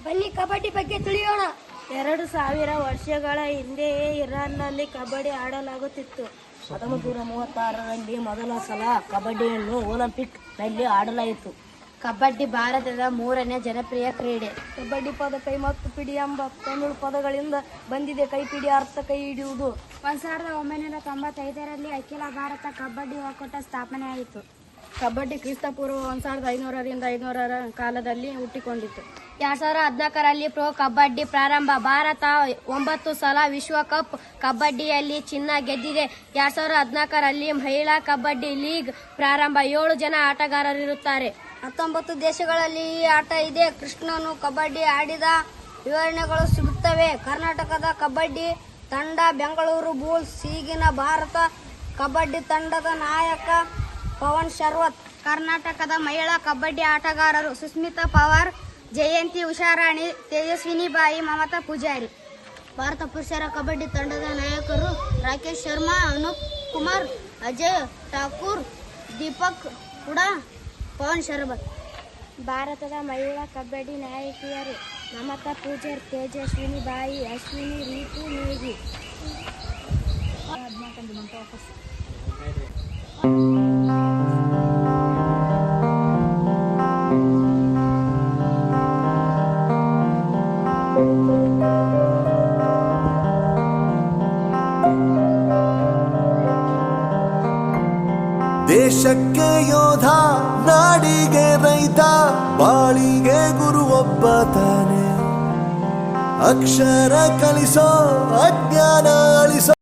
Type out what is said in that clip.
ಬನ್ನಿ ಕಬಡ್ಡಿ ಬಗ್ಗೆ ತಿಳಿಯೋಣ. 2000 ವರ್ಷಗಳ ಹಿಂದೆಯೇ ಇರಾನ್ನಲ್ಲಿ ಕಬಡ್ಡಿ ಆಡಲಾಗುತ್ತಿತ್ತು. 1936ರಲ್ಲಿ ಮೊದಲ ಸಲ ಕಬಡ್ಡಿಯನ್ನು ಒಲಿಂಪಿಕ್ನಲ್ಲಿ ಆಡಲಾಯಿತು. ಕಬಡ್ಡಿ ಭಾರತದ 3ನೇ ಜನಪ್ರಿಯ ಕ್ರೀಡೆ. ಕಬಡ್ಡಿ ಪದ ಕೈ ಮತ್ತು ಪಿಡಿ ಎಂಬ ತಮಿಳು ಪದಗಳಿಂದ ಬಂದಿದೆ. ಕೈಪಿಡಿ ಅರ್ಥ ಕೈ ಹಿಡಿಯುವುದು. 1995ರಲ್ಲಿ ಅಖಿಲ ಭಾರತ ಕಬಡ್ಡಿ ಒಕ್ಕೂಟ ಸ್ಥಾಪನೆಯಾಯಿತು. ಕಬಡ್ಡಿ ಕ್ರಿಸ್ತಪೂರ್ವ 1500ರಿಂದ 500ರ ಕಾಲದಲ್ಲಿ ಹುಟ್ಟಿಕೊಂಡಿತು. 2014ರಲ್ಲಿ ಪ್ರೊ ಕಬಡ್ಡಿ ಪ್ರಾರಂಭ. ಭಾರತ 9 ಸಲ ವಿಶ್ವಕಪ್ ಕಬಡ್ಡಿಯಲ್ಲಿ ಚಿನ್ನ ಗೆದ್ದಿದೆ. 2014ರಲ್ಲಿ ಮಹಿಳಾ ಕಬಡ್ಡಿ ಲೀಗ್ ಪ್ರಾರಂಭ. 7 ಜನ ಆಟಗಾರರಿರುತ್ತಾರೆ. 19 ದೇಶಗಳಲ್ಲಿ ಈ ಆಟ ಇದೆ. ಕೃಷ್ಣನು ಕಬಡ್ಡಿ ಆಡಿದ ವಿವರಣೆಗಳು ಸಿಗುತ್ತವೆ. ಕರ್ನಾಟಕದ ಕಬಡ್ಡಿ ತಂಡ ಬೆಂಗಳೂರು ಬುಲ್ಸ್. ಈಗಿನ ಭಾರತ ಕಬಡ್ಡಿ ತಂಡದ ನಾಯಕ ಪವನ್ ಶರವತ್. ಕರ್ನಾಟಕದ ಮಹಿಳಾ ಕಬಡ್ಡಿ ಆಟಗಾರರು ಸುಸ್ಮಿತಾ ಪವಾರ್, ಜಯಂತಿ ಉಷಾರಾಣಿ, ತೇಜಸ್ವಿನಿ ಬಾಯಿ, ಮಮತಾ ಪೂಜಾರಿ. ಭಾರತ ಪುರುಷರ ಕಬಡ್ಡಿ ತಂಡದ ನಾಯಕರು ರಾಕೇಶ್ ಶರ್ಮಾ, ಅನೂಪ್ ಕುಮಾರ್, ಅಜಯ್ ಠಾಕೂರ್, ದೀಪಕ್ ಹುಡಾ, ಪವನ್ ಶರವತ್. ಭಾರತದ ಮಹಿಳಾ ಕಬಡ್ಡಿ ನಾಯಕಿಯರು ಮಮತಾ ಪೂಜಾರಿ, ತೇಜಸ್ವಿನಿ ಬಾಯಿ, ಅಶ್ವಿನಿ, ರೀತು ನೇಗಿ. ದೇಶಕ್ಕೆ ಯೋಧ, ನಾಡಿಗೆ ರೈತ, ಬಾಳಿಗೆ ಗುರು ಒಬ್ಬ ತಾನೆ. ಅಕ್ಷರ ಕಲಿಸೋ, ಅಜ್ಞಾನ ಅಳಿಸೋ.